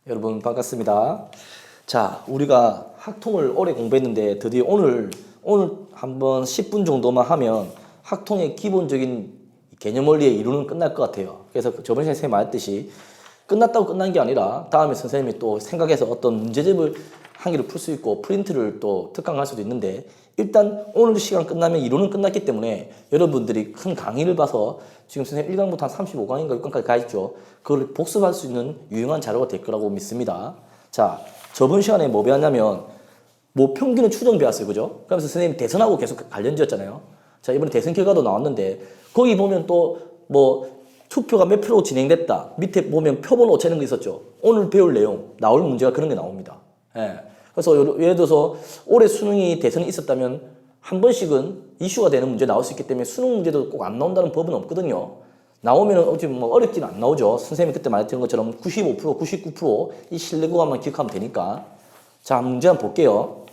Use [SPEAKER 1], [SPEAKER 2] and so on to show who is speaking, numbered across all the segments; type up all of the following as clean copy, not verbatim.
[SPEAKER 1] 여러분 반갑습니다. 자, 우리가 학통을 오래 공부했는데 드디어 오늘 한번 10분 정도만 하면 학통의 기본적인 개념 원리의 이론은 끝날 것 같아요. 그래서 저번에 선생님이 말했듯이 끝났다고 끝난 게 아니라 다음에 선생님이 또 생각해서 어떤 문제집을 한 개를 풀 수 있고 프린트를 또 특강할 수도 있는데, 일단 오늘 시간 끝나면 이론은 끝났기 때문에 여러분들이 큰 강의를 봐서 지금 선생님 1강부터 한 35강인가 6강까지 가 있죠. 그걸 복습할 수 있는 유용한 자료가 될 거라고 믿습니다. 자, 저번 시간에 뭐 배웠냐면 평균의 추정 배웠어요. 그죠? 그러면서 선생님이 대선하고 계속 관련지었잖아요. 자, 이번에 대선 결과도 나왔는데 거기 보면 또 투표가 몇 프로 진행됐다. 밑에 보면 표본오 채는 거 있었죠. 오늘 배울 내용, 나올 문제가 그런 게 나옵니다. 예. 그래서 예를 들어서 올해 수능이 대선이 있었다면 한 번씩은 이슈가 되는 문제 나올 수 있기 때문에 수능 문제도 꼭 안 나온다는 법은 없거든요. 나오면 어렵지는 안 나오죠. 선생님이 그때 말했던 것처럼 95%, 99%이 신뢰 구간만 기억하면 되니까. 자, 문제 한번 볼게요.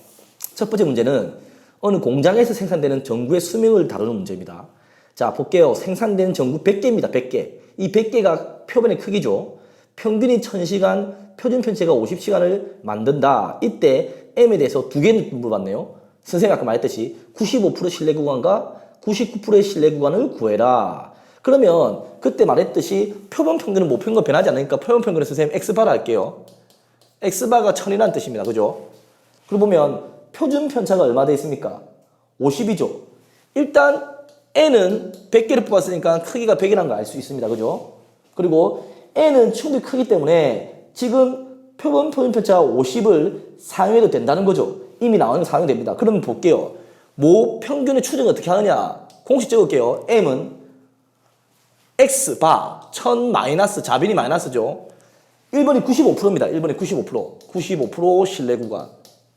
[SPEAKER 1] 첫 번째 문제는 어느 공장에서 생산되는 전구의 수명을 다루는 문제입니다. 자, 볼게요. 생산되는 전구 100개입니다. 100개. 이 100개가 표본의 크기죠. 평균이 1000시간, 표준 편차가 50시간을 만든다. 이때 M에 대해서 두 개를 물어봤네요. 선생님이 아까 말했듯이 95% 신뢰 구간과 99%의 신뢰 구간을 구해라. 그러면 그때 말했듯이 표본 평균은 모평과 변하지 않으니까 표본 평균은 선생님 X바를 할게요. X바가 1000이라는 뜻입니다. 그죠? 그리고 보면 표준 편차가 얼마 돼 있습니까? 50이죠. 일단 N은 100개를 뽑았으니까 크기가 100이라는 걸 알 수 있습니다. 그죠? 그리고 N은 충분히 크기 때문에 지금 표본 편차가 50을 사용해도 된다는 거죠. 이미 나오는 거 사용됩니다. 그러면 볼게요. 평균의 추정을 어떻게 하느냐? 공식 적을게요. M은 X바 1000 마이너스 자빈이 마이너스죠. 1번이 95%입니다. 1번이 95%. 95% 신뢰 구간.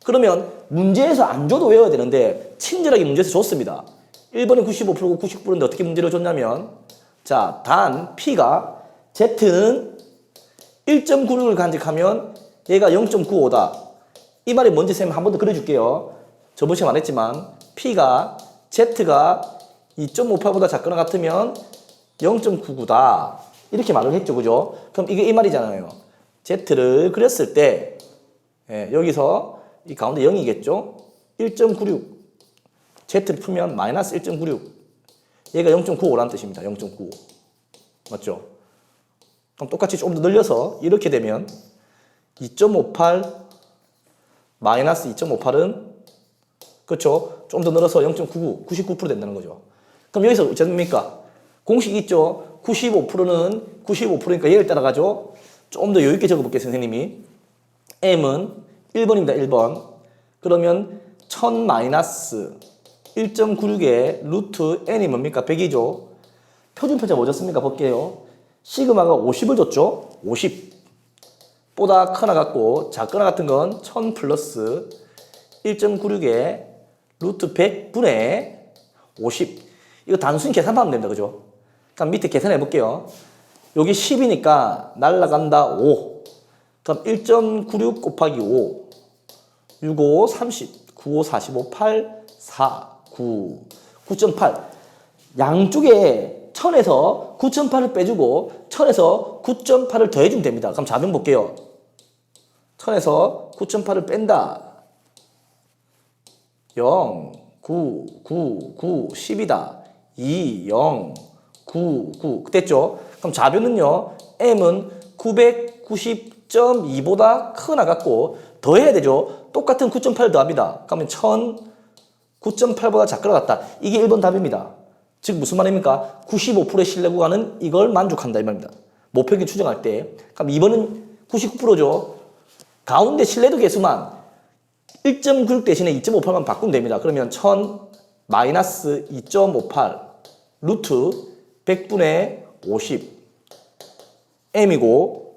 [SPEAKER 1] 그러면 문제에서 안 줘도 외워야 되는데 친절하게 문제에서 줬습니다. 1번이 95%고 99%인데 어떻게 문제를 줬냐면, 자, 단 P가 Z는 1.96을 간직하면 얘가 0.95다. 이 말이 뭔지 선생님 한 번 더 그려줄게요. 저번 시간에 말했지만 P가 Z가 2.58보다 작거나 같으면 0.99다. 이렇게 말을 했죠. 그죠? 그럼 이게 이 말이잖아요. Z를 그렸을 때 여기서 이 가운데 0이겠죠? 1.96 Z를 풀면 마이너스 1.96 얘가 0.95라는 뜻입니다. 0.95 맞죠? 그럼 똑같이 조금 더 늘려서 이렇게 되면 2.58 마이너스 2.58은 그렇죠? 좀 더 늘어서 0.99 99% 된다는 거죠. 그럼 여기서 어떻게 됩니까? 공식이 있죠? 95%는 95%니까 얘를 따라가죠? 좀 더 여유있게 적어볼게요. 선생님이 M은 1번입니다. 1번. 그러면 1000 마이너스 1.96의 루트 N이 뭡니까? 100이죠? 표준 편차 뭐 줬습니까? 볼게요. 시그마가 50을 줬죠? 50보다 크나 같고 작거나 같은 건 1000 플러스 1.96의 루트 100분의 50. 이거 단순히 계산하면 됩니다. 그죠? 그럼 밑에 계산해 볼게요. 여기 10이니까 날라간다 5. 그럼 1.96 곱하기 5. 65, 30. 95, 45, 8, 4, 9. 9.8. 양쪽에 1000에서 9.8을 빼주고 1000에서 9.8을 더해주면 됩니다. 그럼 자변 볼게요. 1000에서 9.8을 뺀다. 0, 9, 9, 9, 10이다. 2, 0, 9, 9. 됐죠? 그럼 자변은요. M은 990.2보다 크나 같고 더해야 되죠. 똑같은 9.8을 더합니다. 그러면 1000, 9.8보다 작거나 같다. 이게 1번 답입니다. 즉 무슨 말입니까? 95%의 신뢰 구간은 이걸 만족한다 이 말입니다. 모평균 추정할 때. 그럼 2번은 99%죠. 가운데 신뢰도 개수만 1.96 대신에 2.58만 바꾸면 됩니다. 그러면 1000 마이너스 2.58 루트 100분의 50 M이고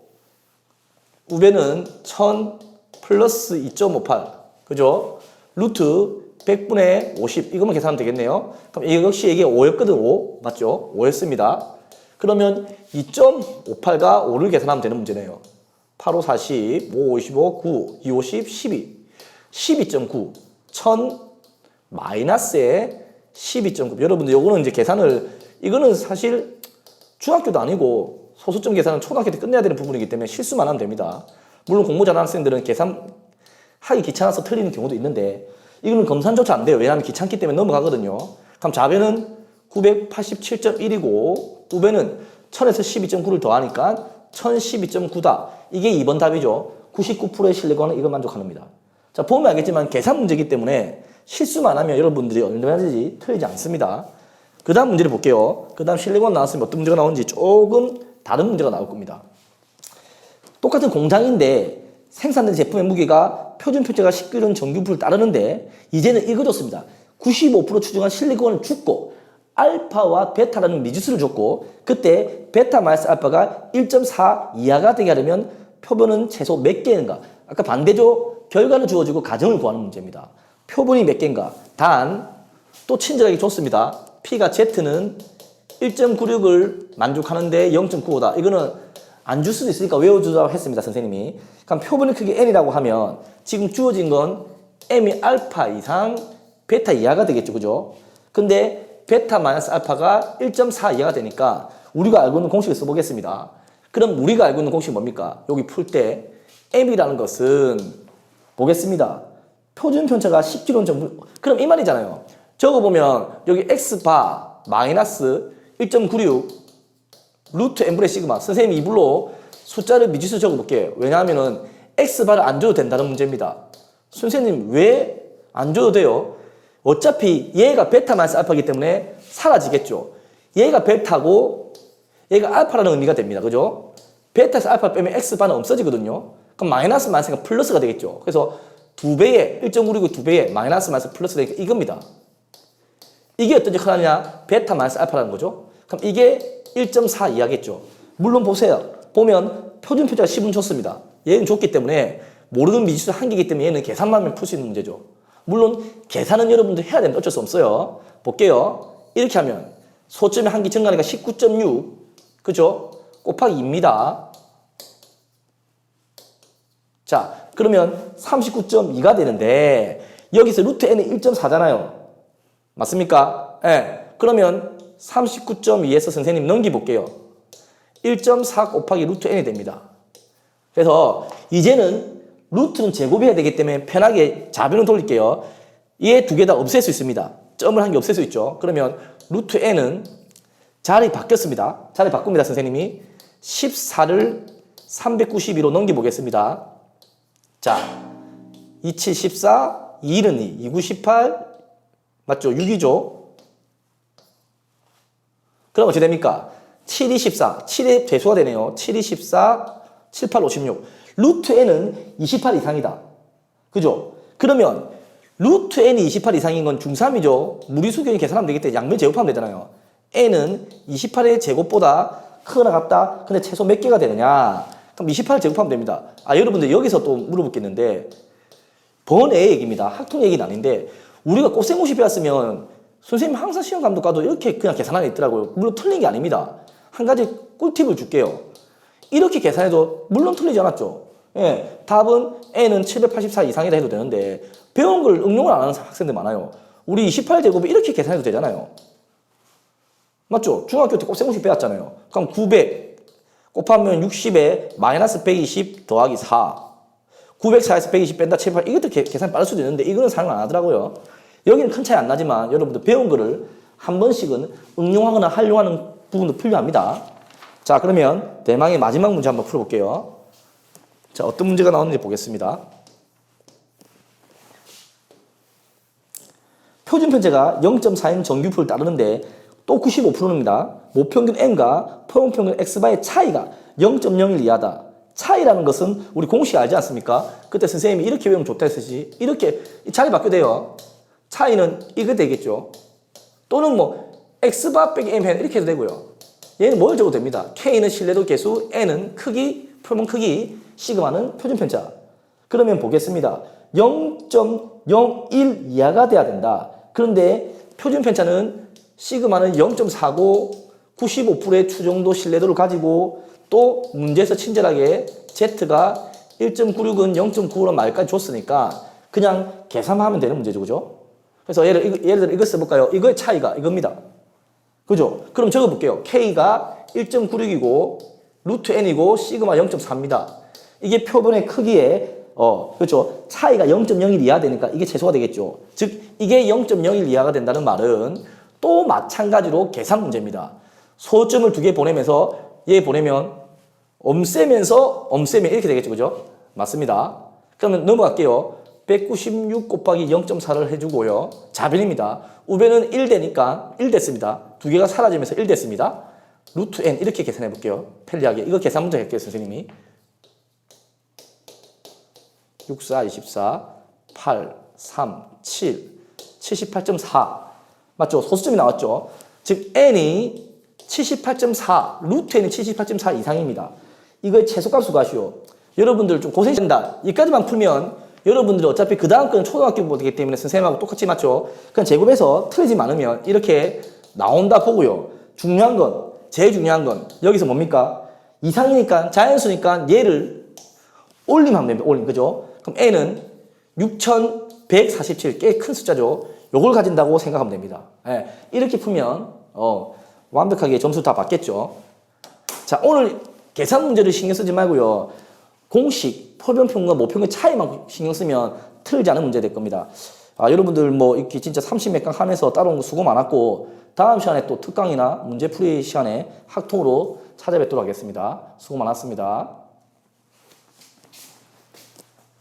[SPEAKER 1] 우변은 1000 플러스 2.58 그죠? 루트 100분의 50 이것만 계산하면 되겠네요. 그럼 이거 역시 이게 5였거든. 5 맞죠? 5였습니다. 그러면 2.58과 5를 계산하면 되는 문제네요. 8, 5, 40, 5, 55, 9, 2, 50, 12 12.9 1000 마이너스에 12.9 여러분들 요거는 이제 계산을 이거는 사실 중학교도 아니고 소수점 계산은 초등학교 때 끝내야 되는 부분이기 때문에 실수만 하면 됩니다. 물론 공부 잘하는 학생들은 계산하기 귀찮아서 틀리는 경우도 있는데 이거는 검산조차 안 돼요. 왜냐하면 귀찮기 때문에 넘어가거든요. 그럼 좌변은 987.1이고 우변은 1000에서 12.9를 더하니까 1012.9다. 이게 2번 답이죠. 99%의 신뢰권은 이걸 만족하는 겁니다. 자, 보면 알겠지만 계산 문제이기 때문에 실수만 하면 여러분들이 얼마든지 틀리지 않습니다. 그 다음 문제를 볼게요. 그 다음 신뢰권 나왔으면 어떤 문제가 나오는지 조금 다른 문제가 나올 겁니다. 똑같은 공장인데 생산된 제품의 무게가 표준 표제가 10kg 정규표를 따르는데 이제는 이거 줬습니다. 95% 추정한 실리콘을 줬고 알파와 베타라는 미지수를 줬고 그때 베타 마이너스 알파가 1.4 이하가 되게 하려면 표본은 최소 몇 개인가? 아까 반대죠. 결과는 주어지고 가정을 구하는 문제입니다. 표본이 몇 개인가? 단 또 친절하게 줬습니다. P가 Z는 1.96을 만족하는데 0.95다. 이거는 안 줄 수도 있으니까 외워주라고 했습니다. 선생님이. 그럼 표본의 크기 N이라고 하면 지금 주어진 건 M이 알파 이상 베타 이하가 되겠죠. 그죠? 근데 베타 마이너스 알파가 1.4 이하가 되니까 우리가 알고 있는 공식을 써보겠습니다. 그럼 우리가 알고 있는 공식이 뭡니까? 여기 풀 때 M이라는 것은 보겠습니다. 표준 편차가 10kg 정도. 그럼 이 말이잖아요. 적어보면 여기 X바 마이너스 1.96 루트 n분의 시그마. 선생님이 이불로 숫자를 미지수 적어볼게요. 왜냐하면은 X바를 안 줘도 된다는 문제입니다. 선생님 왜 안 줘도 돼요? 어차피 얘가 베타 마이너스 알파이기 때문에 사라지겠죠. 얘가 베타고 얘가 알파라는 의미가 됩니다. 그죠? 베타에서 알파 빼면 X바는 없어지거든요. 그럼 마이너스 마이너스가 플러스가 되겠죠. 그래서 2배에 1.96이 2배에 마이너스 마이너스 플러스 되니까 이겁니다. 이게 어떤 역할을 하냐? 베타 마이너스 알파라는 거죠. 그럼 이게 1.4 이하겠죠. 물론 보세요. 보면 표준 표제가 10은 줬습니다. 얘는 줬기 때문에 모르는 미지수 한 개이기 때문에 얘는 계산만 하면 풀 수 있는 문제죠. 물론 계산은 여러분들 해야 되는데 어쩔 수 없어요. 볼게요. 이렇게 하면 소점의 한 개 증가하니까 19.6 그죠? 곱하기 2입니다. 자, 그러면 39.2가 되는데 여기서 루트 n이 1.4잖아요. 맞습니까? 예. 네. 그러면 39.2에서 선생님 넘기볼게요. 1.4 곱하기 루트 n이 됩니다. 그래서 이제는 루트는 제곱해야 되기 때문에 편하게 좌변을 돌릴게요. 얘 두 개 다 없앨 수 있습니다. 점을 한 개 없앨 수 있죠. 그러면 루트 n은 자리 바뀌었습니다. 자리 바꿉니다. 선생님이 14를 392로 넘겨보겠습니다. 자, 27, 14, 2는 2, 29, 18 맞죠? 6이죠? 그럼 어떻게 됩니까? 7, 2, 14. 7의 배수가 되네요. 7, 2, 14, 7, 8, 56. 루트 n은 28 이상이다. 그죠? 그러면 루트 n이 28 이상인 건 중3이죠. 무리수경이 계산하면 되기 때문에 양변 제곱하면 되잖아요. n은 28의 제곱보다 크거나 같다. 근데 최소 몇 개가 되느냐? 그럼 28을 제곱하면 됩니다. 아, 여러분들 여기서 또 물어보겠는데 번외의 얘기입니다. 학통 얘기는 아닌데 우리가 곱셈공식 배웠으면 선생님 항상 시험 감독 가도 이렇게 그냥 계산하는 게 있더라고요. 물론 틀린 게 아닙니다. 한 가지 꿀팁을 줄게요. 이렇게 계산해도 물론 틀리지 않았죠. 예, 답은 n은 784 이상이다 해도 되는데 배운 걸 응용을 안 하는 학생들 많아요. 우리 28제곱을 이렇게 계산해도 되잖아요. 맞죠? 중학교 때 곱셈공식 배웠잖아요. 그럼 900 곱하면 60에 마이너스 120 더하기 4 904에서 120 뺀다 708 이것도 계산이 빠를 수도 있는데 이거는 사용 안 하더라고요. 여기는 큰 차이 안 나지만 여러분들 배운 거를 한 번씩은 응용하거나 활용하는 부분도 필요합니다. 자, 그러면 대망의 마지막 문제 한번 풀어볼게요. 자, 어떤 문제가 나오는지 보겠습니다. 표준 편제가 0.4인 정규표를 따르는데 또 95%입니다. 모평균 n과 포용평균 x바의 차이가 0.01 이하다. 차이라는 것은 우리 공식 알지 않습니까? 그때 선생님이 이렇게 외우면 좋다 했듯이 이렇게 자리 바뀌어야 돼요. 차이는 이거 되겠죠. 또는 뭐 x바 빼기 m 이렇게 해도 되고요. 얘는 뭘 적어도 됩니다. k는 신뢰도 계수, n은 크기, 표본 크기, 시그마는 표준 편차. 그러면 보겠습니다. 0.01 이하가 돼야 된다. 그런데 표준 편차는 시그마는 0.49, 95%의 추정도 신뢰도를 가지고 또 문제에서 친절하게 Z가 1.96은 0.95로 말까지 줬으니까 그냥 계산만 하면 되는 문제죠. 그죠? 그래서 예를 들어 이거 써볼까요? 이거의 차이가 이겁니다. 그죠? 그럼 적어볼게요. K가 1.96이고 루트 N이고 시그마 0.4입니다. 이게 표본의 크기에 그렇죠. 차이가 0.01 이하 되니까 이게 최소가 되겠죠. 즉 이게 0.01 이하가 된다는 말은 또 마찬가지로 계산 문제입니다. 소점을 두 개 보내면서 얘 보내면 엄세면서 엄세면 이렇게 되겠죠. 그죠? 맞습니다. 그러면 넘어갈게요. 196 곱하기 0.4를 해주고요. 자변입니다. 우변은 1 되니까 1 됐습니다. 두 개가 사라지면서 1 됐습니다. 루트 n 이렇게 계산해 볼게요. 편리하게. 이거 계산 문제 할게요. 선생님이. 6, 4, 24, 8, 3, 7, 78.4 맞죠? 소수점이 나왔죠? 즉 n이 78.4, 루트 n이 78.4 이상입니다. 이거의 최소값을 구하시오. 여러분들 좀 고생된다. 여기까지만 풀면 여러분들이 어차피 그 다음 건 초등학교 보기 때문에 선생님하고 똑같이 맞죠? 그냥 제곱해서 틀리지 않으면 이렇게 나온다 보고요. 중요한 건, 제일 중요한 건 여기서 뭡니까? 이상이니까 자연수니까 얘를 올리면 됩니다. 올림, 그죠? 그럼 n은 6147, 꽤 큰 숫자죠. 요걸 가진다고 생각하면 됩니다. 예, 이렇게 풀면 완벽하게 점수 다 받겠죠. 자, 오늘 계산 문제를 신경 쓰지 말고요. 공식, 표변평과 모평의 차이만 신경 쓰면 틀리지 않은 문제 될 겁니다. 여러분들 뭐 이렇게 진짜 30몇 강 하면서 따라온 거 수고 많았고 다음 시간에 또 특강이나 문제풀이 시간에 학통으로 찾아뵙도록 하겠습니다. 수고 많았습니다.